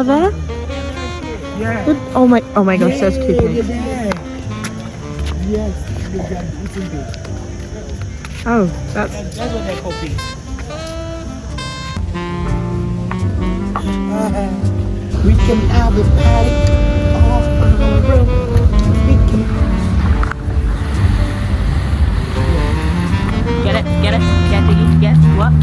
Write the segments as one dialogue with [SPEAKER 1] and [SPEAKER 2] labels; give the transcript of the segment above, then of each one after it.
[SPEAKER 1] Are there?
[SPEAKER 2] Yeah.
[SPEAKER 1] Good. Oh my gosh, there's two things.
[SPEAKER 2] Yes, you can eating this.
[SPEAKER 1] Oh, that's
[SPEAKER 2] That's what they call beef. We can have a party off our own. We can.
[SPEAKER 1] get it, Diggy, get what?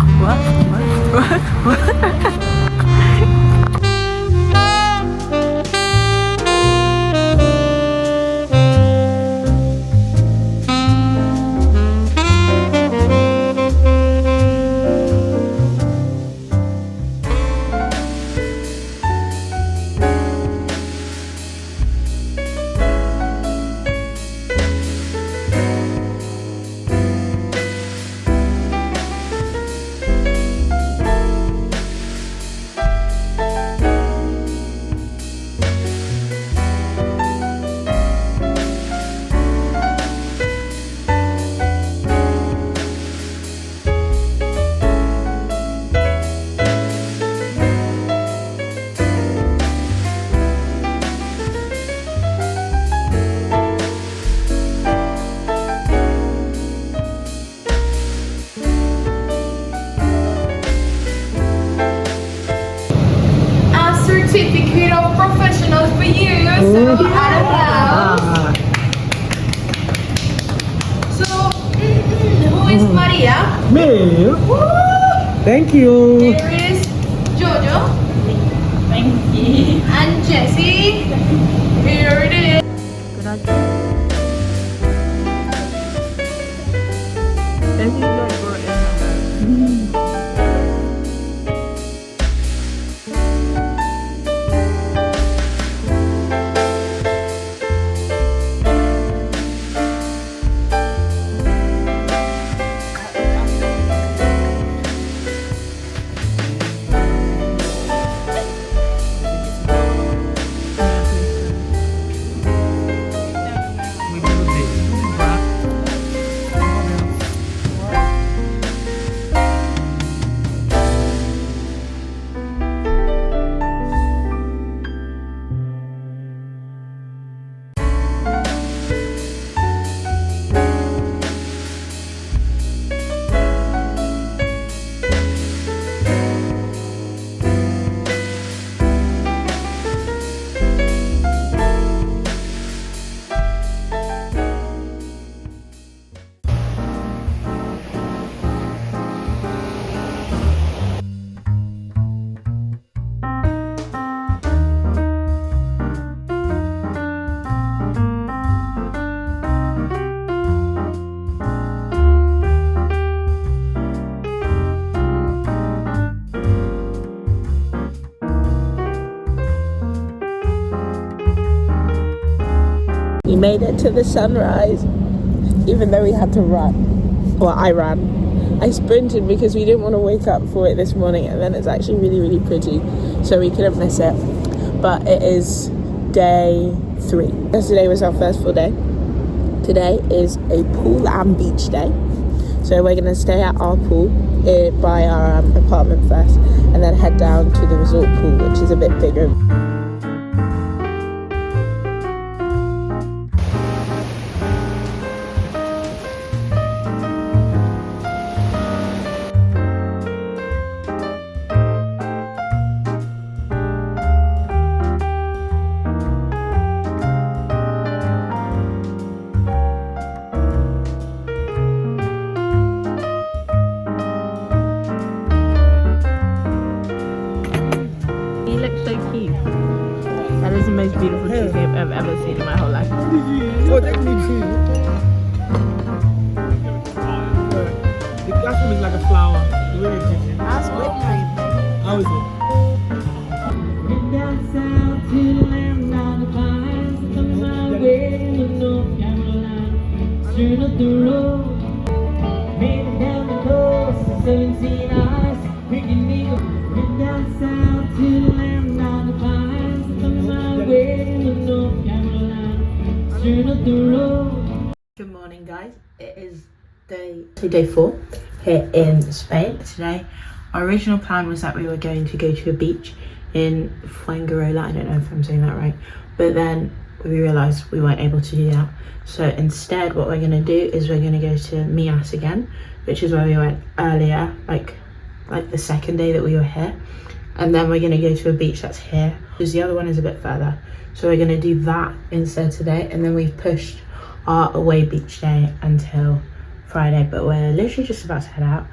[SPEAKER 3] Certificate of professionals for you. So So who is Maria?
[SPEAKER 2] Me?
[SPEAKER 3] Woo!
[SPEAKER 2] Thank you.
[SPEAKER 3] Here is Jojo. Thank you. And Jessie. Here it is.
[SPEAKER 1] Good idea. Jessie like brought in her bag. We made it to the sunrise, even though we had to run. Well, I ran. I sprinted because we didn't want to wake up for it this morning, and then it's actually really, really pretty, so we couldn't miss it. But it is day 3. Yesterday was our first full day. Today is a pool and beach day. So we're going to stay at our pool by our apartment first, and then head down to the resort pool, which is a bit bigger. That is the most beautiful cheesecake I've ever seen in my whole life.
[SPEAKER 2] Oh, that's me too. The classroom is like a flower. The way you did it.
[SPEAKER 1] That's whipped cream.
[SPEAKER 2] How is it?
[SPEAKER 1] Good morning, guys. It is day 4 here in Spain. Today our original plan was that we were going to go to a beach in Fuengirola. I don't know if I'm saying that right, but then we realised we weren't able to do that. So instead what we're going to do is we're going to go to Mias again, which is where we went earlier, like the second day that we were here. And then we're going to go to a beach that's here, because the other one is a bit further. So we're going to do that instead today, and then we've pushed our away beach day until Friday, but we're literally just about to head out.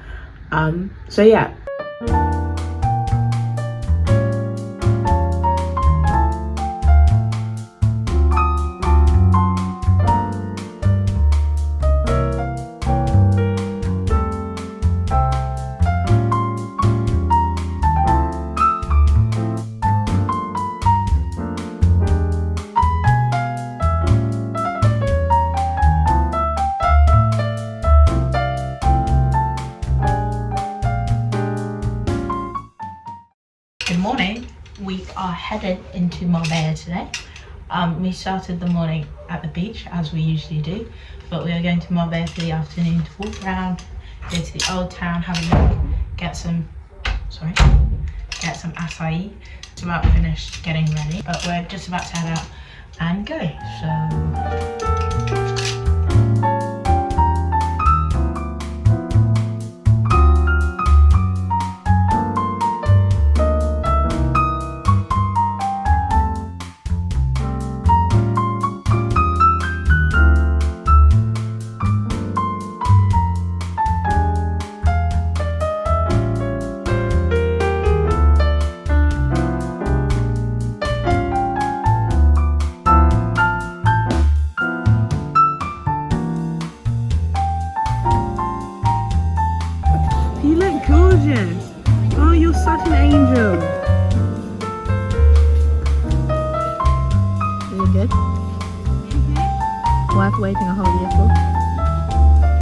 [SPEAKER 1] So yeah. Good morning. We are headed into Marbella today. We started the morning at the beach as we usually do, but we are going to Marbella for the afternoon to walk around, go to the old town, have a look, get some acai. It's about finished getting ready, but we're just about to head out and go. You look gorgeous. Oh, you're such an angel. Are you good? Worth waiting a whole year for?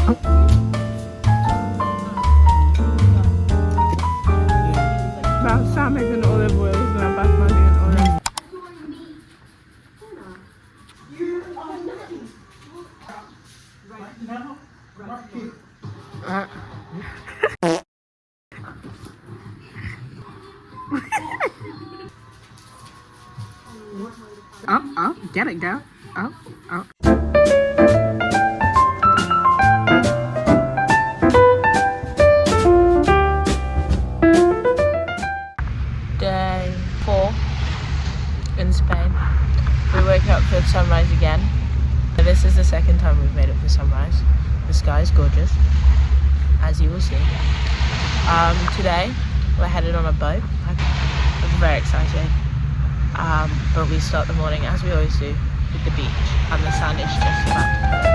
[SPEAKER 1] Oh. Balsamic and olive oil is now basmati and olive. Oh, get it, girl. Oh. Day 4 in Spain. We woke up for sunrise again. This is the second time we've made it for sunrise. The sky is gorgeous, as you will see. Today we're headed on a boat. I'm very excited. But we start the morning as we always do with the beach, and the sun is just about to